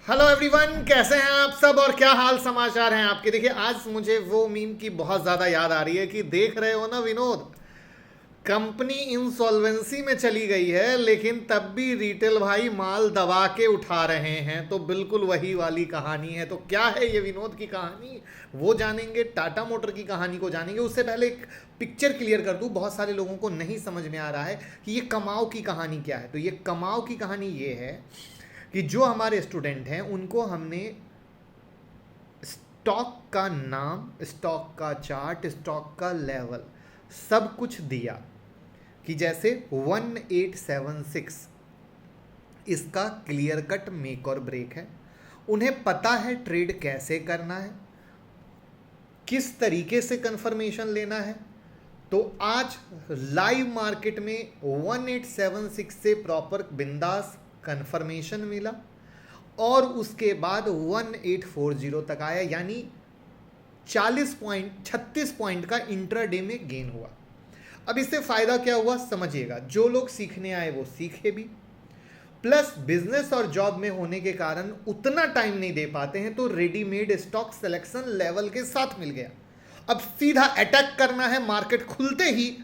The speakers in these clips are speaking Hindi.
हेलो एवरीवन, कैसे हैं आप सब और क्या हाल समाचार हैं आपके। देखिए, आज मुझे वो मीम की बहुत ज़्यादा याद आ रही है कि देख रहे हो ना विनोद, कंपनी इंसॉल्वेंसी में चली गई है लेकिन तब भी रिटेल भाई माल दबा के उठा रहे हैं। तो बिल्कुल वही वाली कहानी है। तो क्या है ये विनोद की कहानी, वो जानेंगे। टाटा मोटर की कहानी को जानेंगे। उससे पहले एक पिक्चर क्लियर कर दूं, बहुत सारे लोगों को नहीं समझ में आ रहा है कि ये कमाओ की कहानी क्या है। तो ये कमाओ की कहानी ये है कि जो हमारे स्टूडेंट हैं उनको हमने स्टॉक का नाम, स्टॉक का चार्ट, स्टॉक का लेवल सब कुछ दिया कि जैसे 1876 इसका क्लियर कट मेक और ब्रेक है। उन्हें पता है ट्रेड कैसे करना है, किस तरीके से कंफर्मेशन लेना है। तो आज लाइव मार्केट में 1876 से प्रॉपर बिंदास कंफर्मेशन मिला और उसके बाद 1840 तक आया, यानी 36 पॉइंट का इंट्राडे में गेन हुआ। अब इससे फायदा क्या हुआ समझिएगा। जो लोग सीखने आए वो सीखे भी, प्लस बिजनेस और जॉब में होने के कारण उतना टाइम नहीं दे पाते हैं, तो रेडीमेड स्टॉक सिलेक्शन लेवल के साथ मिल गया। अब सीधा अटैक करना है मार्केट खुलते ही,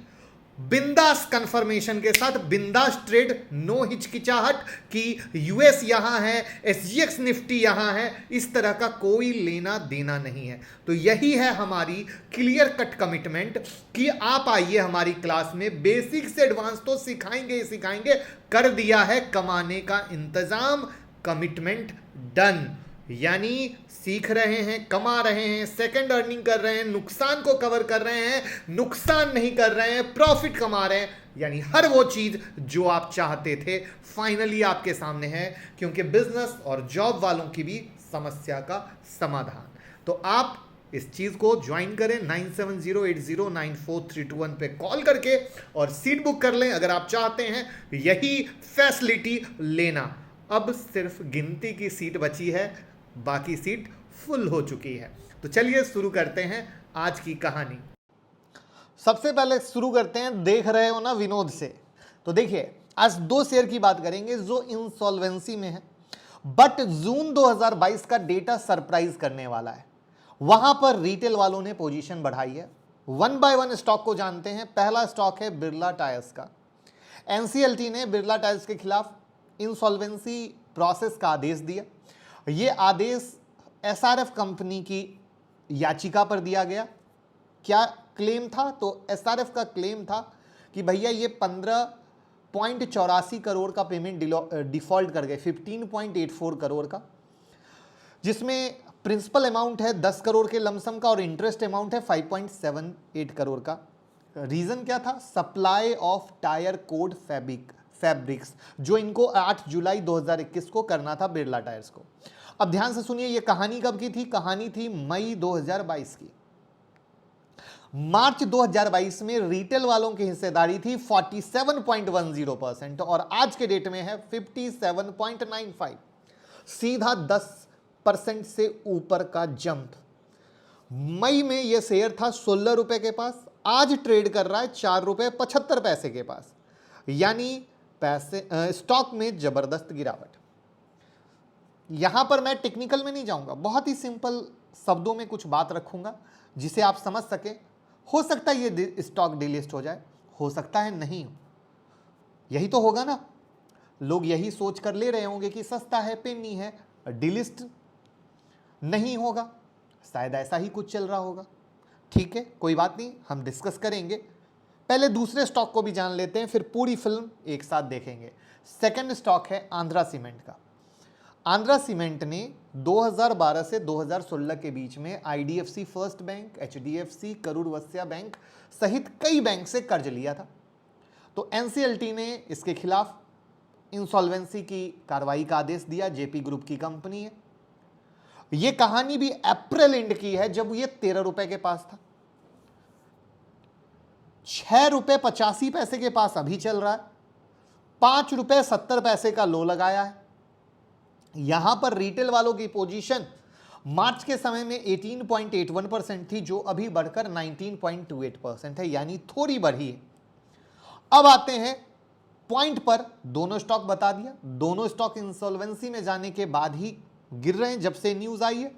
बिंदास कंफर्मेशन के साथ, बिंदास ट्रेड, नो हिचकिचाहट कि यूएस यहां है, एसजीएक्स निफ्टी यहां है, इस तरह का कोई लेना देना नहीं है। तो यही है हमारी क्लियर कट कमिटमेंट कि आप आइए हमारी क्लास में, बेसिक से एडवांस तो सिखाएंगे सिखाएंगे। कर दिया है कमाने का इंतजाम, कमिटमेंट डन। यानी सीख रहे हैं, कमा रहे हैं, सेकंड अर्निंग कर रहे हैं, नुकसान को कवर कर रहे हैं, नुकसान नहीं कर रहे हैं, प्रॉफिट कमा रहे हैं। यानी हर वो चीज जो आप चाहते थे फाइनली आपके सामने है, क्योंकि बिजनेस और जॉब वालों की भी समस्या का समाधान। तो आप इस चीज को ज्वाइन करें, 9708094321 पे कॉल करके और सीट बुक कर लें अगर आप चाहते हैं यही फैसिलिटी लेना। अब सिर्फ गिनती की सीट बची है, बाकी सीट फुल हो चुकी है। तो चलिए शुरू करते हैं आज की कहानी। सबसे पहले शुरू करते हैं, देख रहे हो ना विनोद से। तो देखिए, आज दो शेयर की बात करेंगे जो इंसॉल्वेंसी में है, बट जून 2022 का डेटा सरप्राइज करने वाला है। वहां पर रिटेल वालों ने पोजीशन बढ़ाई है। वन बाय वन स्टॉक को जानते हैं। पहला स्टॉक है बिरला टायर्स का। एनसीएलटी ने बिरला टायर्स के खिलाफ इंसॉल्वेंसी प्रोसेस का आदेश दिया। यह आदेश एसआरएफ कंपनी की याचिका पर दिया गया। क्या क्लेम था? तो एसआरएफ का क्लेम था कि भैया ये 15.84 करोड़ का पेमेंट डिफॉल्ट कर गए, 15.84 करोड़ का, जिसमें प्रिंसिपल अमाउंट है 10 करोड़ के लमसम का और इंटरेस्ट अमाउंट है 5.78 करोड़ का। रीजन क्या था? Supply of tyre code fabrics, जो इनको 8 जुलाई 2021 को करना था बिरला टायर्स को। अब ध्यान से सुनिए, ये कहानी कब की थी? कहानी थी मई 2022 की। मार्च 2022 में रिटेल वालों की हिस्सेदारी थी 47.10% और आज के डेट में है 57.95। सीधा 10% से ऊपर का जंप। मई में यह शेयर था 16 रुपए के पास, आज ट्रेड कर रहा है 4 रुपए 75 पैसे के पास। यानी पैसे स्टॉक में जबरदस्त गिरावट। यहां पर मैं टेक्निकल में नहीं जाऊंगा, बहुत ही सिंपल शब्दों में कुछ बात रखूंगा जिसे आप समझ सके। हो सकता है ये स्टॉक डिलिस्ट हो जाए, हो सकता है नहीं हो। यही तो होगा ना, लोग यही सोच कर ले रहे होंगे कि सस्ता है, पेनी है, डिलिस्ट नहीं होगा। शायद ऐसा ही कुछ चल रहा होगा। ठीक है, कोई बात नहीं, हम डिस्कस करेंगे। पहले दूसरे स्टॉक को भी जान लेते हैं, फिर पूरी फिल्म एक साथ देखेंगे। सेकंड स्टॉक है आंध्रा सीमेंट का। आंध्रा सीमेंट ने 2012 से 2016 के बीच में IDFC first bank, HDFC, Karur Vysya bank सहित कई बैंक से कर्ज लिया था। तो एनसीएलटी ने इसके खिलाफ इंसॉल्वेंसी की कार्रवाई का आदेश दिया। जेपी ग्रुप की कंपनी है। यह कहानी भी अप्रैल एंड की है, जब यह 13 रुपए के पास था। 6 रुपए 85 पैसे के पास अभी चल रहा है। 5 रुपए 70 पैसे का लो लगाया है। यहां पर रिटेल वालों की पोजीशन मार्च के समय में 18.81% थी, जो अभी बढ़कर 19.28% है, यानी थोड़ी बढ़ी है। अब आते हैं पॉइंट पर। दोनों स्टॉक बता दिया। दोनों स्टॉक इंसॉल्वेंसी में जाने के बाद ही गिर रहे हैं जब से न्यूज आई है।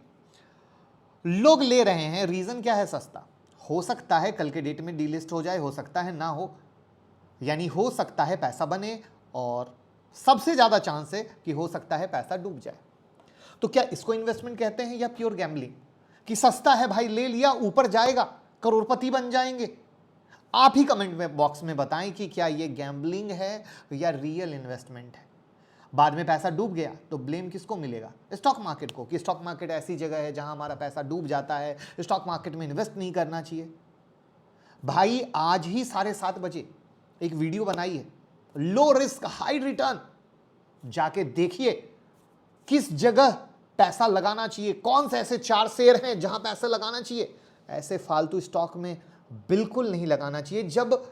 लोग ले रहे हैं, रीजन क्या है? सस्ता। हो सकता है कल के डेट में डीलिस्ट हो जाए, हो सकता है ना हो, यानी हो सकता है पैसा बने, और सबसे ज्यादा चांस है कि हो सकता है पैसा डूब जाए। तो क्या इसको इन्वेस्टमेंट कहते हैं या प्योर गैम्बलिंग? कि सस्ता है भाई, ले लिया, ऊपर जाएगा, करोड़पति बन जाएंगे। आप ही कमेंट में बॉक्स में बताएं कि क्या ये गैम्बलिंग है या रियल इन्वेस्टमेंट है। बाद में पैसा डूब गया तो ब्लेम किसको मिलेगा? स्टॉक मार्केट को, कि स्टॉक मार्केट ऐसी जगह है जहां हमारा पैसा डूब जाता है, स्टॉक मार्केट में इन्वेस्ट नहीं करना चाहिए। भाई आज ही 7:30 एक वीडियो बनाई है, लो रिस्क हाई रिटर्न, जाके देखिए किस जगह पैसा लगाना चाहिए, कौन से ऐसे 4 शेयर हैं जहां पैसा लगाना चाहिए। ऐसे फालतू स्टॉक में बिल्कुल नहीं लगाना चाहिए। जब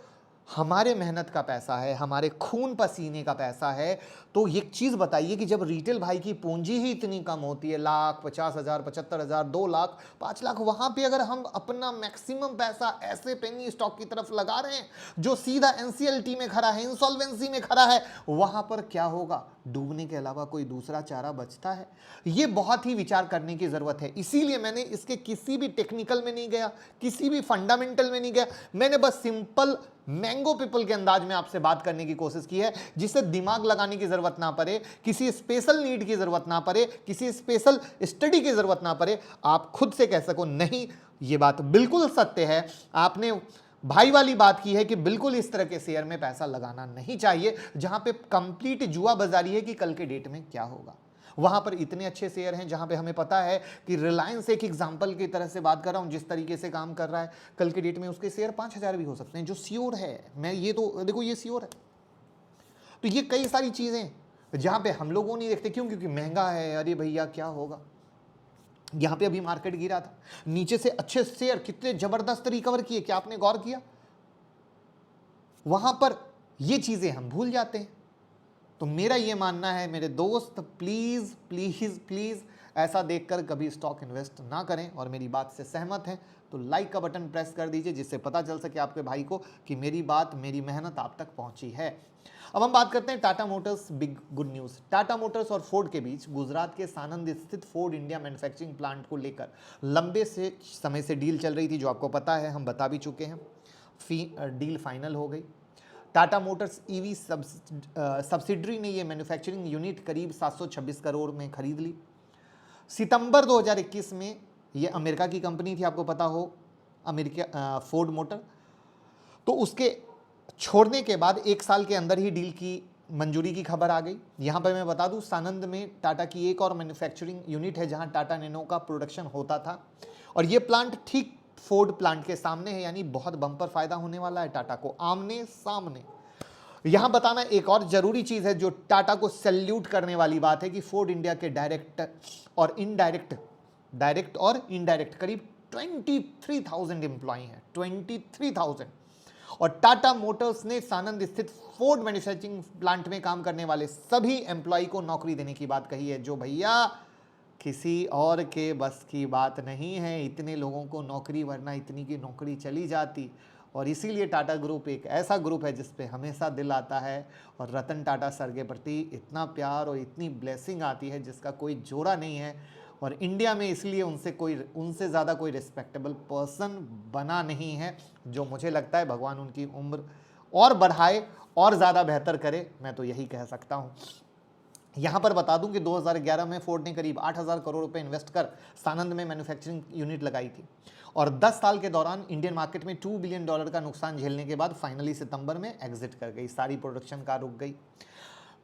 हमारे मेहनत का पैसा है, हमारे खून पसीने का पैसा है, तो एक चीज बताइए कि जब रिटेल भाई की पूंजी ही इतनी कम होती है, लाख, 50,000, 75,000, 2 लाख, 5 लाख, वहां पे अगर हम अपना मैक्सिमम पैसा ऐसे पेनी स्टॉक की तरफ लगा रहे हैं जो सीधा एनसीएलटी में खड़ा है, इंसॉल्वेंसी में खड़ा है, वहां पर क्या होगा? डूबने के अलावा कोई दूसरा चारा बचता है? ये बहुत ही विचार करने की जरूरत है। इसीलिए मैंने इसके किसी भी टेक्निकल में नहीं गया, किसी भी फंडामेंटल में नहीं गया। मैंने बस सिंपल मैंगो पीपल के अंदाज में आपसे बात करने की कोशिश की है, जिससे दिमाग लगाने की जरूरत ना पड़े, किसी स्पेशल नीड की जरूरत ना पड़े, किसी स्पेशल स्टडी की जरूरत ना पड़े। आप खुद से कह सको नहीं, ये बात बिल्कुल सत्य है, आपने भाई वाली बात की है कि बिल्कुल इस तरह के शेयर में पैसा लगाना नहीं चाहिए जहां पे कंप्लीट जुआ बाजारी है कि कल के डेट में क्या होगा। वहां पर इतने अच्छे शेयर हैं जहां पे हमें पता है कि रिलायंस एक एग्जांपल की तरह से बात कर रहा हूं, जिस तरीके से काम कर रहा है, कल के डेट में उसके शेयर 5,000 भी हो सकते हैं, जो श्योर है। मैं ये तो देखो, ये श्योर है। तो ये कई सारी चीजें जहां पे हम लोगों नहीं देखते, क्यों? क्योंकि महंगा है, अरे भैया क्या होगा। यहां पे अभी मार्केट गिरा था, नीचे से अच्छे शेयर कितने जबरदस्त रिकवर किए, क्या आपने गौर किया? वहां पर ये चीजें हम भूल जाते हैं। तो मेरा ये मानना है मेरे दोस्त, प्लीज प्लीज प्लीज ऐसा देखकर कभी स्टॉक इन्वेस्ट ना करें। और मेरी बात से सहमत हैं तो लाइक का बटन प्रेस कर दीजिए, जिससे पता चल सके आपके भाई को कि मेरी बात, मेरी मेहनत आप तक पहुंची है। अब हम बात करते हैं Tata Motors big good news. Tata Motors और फोर्ड के बीच गुजरात के सानंद स्थित फोर्ड इंडिया मैन्युफैक्चरिंग प्लांट को लेकर लंबे से समय से डील चल रही थी, जो आपको पता है, हम बता भी चुके हैं। डील फाइनल हो गई। टाटा मोटर्स ईवी सब्सिडरी ने ये मैन्युफैक्चरिंग यूनिट करीब 726 करोड़ में खरीद ली। सितंबर 2021 में ये अमेरिका की कंपनी थी, आपको पता हो, अमेरिका फोर्ड मोटर। तो उसके छोड़ने के बाद 1 साल के अंदर ही डील की मंजूरी की खबर आ गई। यहां पर मैं बता दूं, सानंद में टाटा की एक और मैन्युफैक्चरिंग यूनिट है जहां टाटा नैनो का प्रोडक्शन होता था, और ये प्लांट ठीक फोर्ड प्लांट के सामने है, यानी बहुत बम्पर फायदा होने वाला है टाटा को, आमने सामने। यहां बताना एक और जरूरी चीज है जो टाटा को सैल्यूट करने वाली बात है कि फोर्ड इंडिया के डायरेक्ट और इनडायरेक्ट करीब 23,000 एम्प्लॉय हैं, 23,000। और टाटा मोटर्स ने सानंद स्थित फोर्ड मैन्युफैक्चरिंग प्लांट में काम करने वाले सभी एम्प्लॉय को नौकरी देने की बात कही है, जो भैया किसी और के बस की बात नहीं है। इतने लोगों को नौकरी, वरना इतनी की नौकरी चली जाती। और इसीलिए टाटा ग्रुप एक ऐसा ग्रुप है जिस पे हमेशा दिल आता है, और रतन टाटा सर के प्रति इतना प्यार और इतनी ब्लेसिंग आती है जिसका कोई जोड़ा नहीं है। और इंडिया में इसलिए उनसे ज़्यादा कोई रिस्पेक्टेबल पर्सन बना नहीं है, जो मुझे लगता है भगवान उनकी उम्र और बढ़ाए और ज़्यादा बेहतर करे, मैं तो यही कह सकता हूँ। यहां पर बता दूं कि 2011 में फोर्ड ने करीब 8,000 करोड़ रुपए इन्वेस्ट कर सानंद में मैन्युफैक्चरिंग यूनिट लगाई थी, और 10 साल के दौरान इंडियन मार्केट में $2 बिलियन का नुकसान झेलने के बाद फाइनली सितंबर में एग्जिट कर गई, सारी प्रोडक्शन का रुक गई।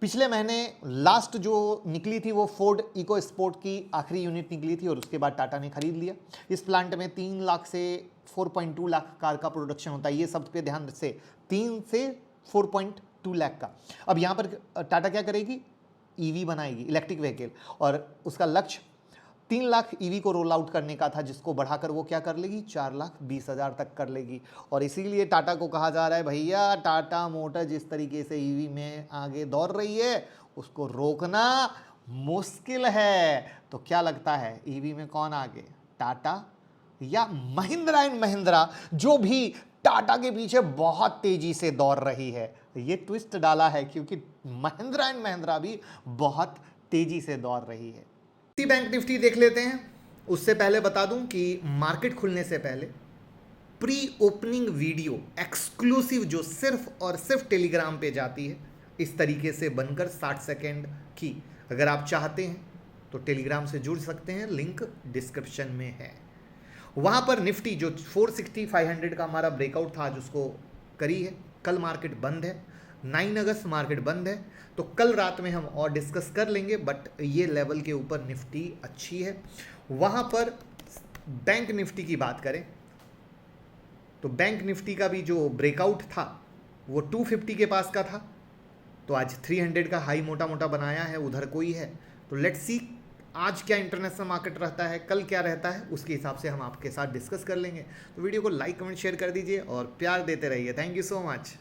पिछले महीने लास्ट जो निकली थी वो फोर्ड इको स्पोर्ट की आखिरी यूनिट निकली थी, और उसके बाद टाटा ने खरीद लिया। इस प्लांट में 3 लाख से 4.2 लाख कार का प्रोडक्शन होता है, ये सब पे ध्यान से, 3 से 4.2 लाख का। अब यहाँ पर टाटा क्या करेगी? ईवी बनाएगी, इलेक्ट्रिक व्हीकल, और उसका लक्ष्य 3 लाख ईवी को रोल आउट करने का था, जिसको बढ़ाकर वो क्या कर लेगी? 4,20,000 तक कर लेगी। और इसीलिए टाटा को कहा जा रहा है, भैया टाटा मोटर जिस तरीके से ईवी में आगे दौड़ रही है उसको रोकना मुश्किल है। तो क्या लगता है ईवी में कौन आगे, टाटा या महिंद्रा एंड महिंद्रा, जो भी टाटा के पीछे बहुत तेजी से दौड़ रही है? ये ट्विस्ट डाला है क्योंकि महिंद्रा एंड महिंद्रा भी बहुत तेजी से दौड़ रही है। बैंक निफ्टी देख लेते हैं। उससे पहले बता दूं कि मार्केट खुलने से पहले प्री ओपनिंग वीडियो एक्सक्लूसिव जो सिर्फ और सिर्फ टेलीग्राम पे जाती है, इस तरीके से बनकर 60 सेकेंड की, अगर आप चाहते हैं तो टेलीग्राम से जुड़ सकते हैं, लिंक डिस्क्रिप्शन में है। वहां पर निफ्टी जो 460 500 का हमारा ब्रेकआउट था, आज उसको करी है। कल मार्केट बंद है, 9 अगस्त मार्केट बंद है, तो कल रात में हम और डिस्कस कर लेंगे, बट ये लेवल के ऊपर निफ्टी अच्छी है। वहां पर बैंक निफ्टी की बात करें तो बैंक निफ्टी का भी जो ब्रेकआउट था वो 250 के पास का था, तो आज 300 का हाई मोटा मोटा बनाया है, उधर कोई है। तो लेट्स सी आज क्या इंटरनेशनल मार्केट रहता है, कल क्या रहता है, उसके हिसाब से हम आपके साथ डिस्कस कर लेंगे। तो वीडियो को लाइक कमेंट शेयर कर दीजिए और प्यार देते रहिए। Thank you so much.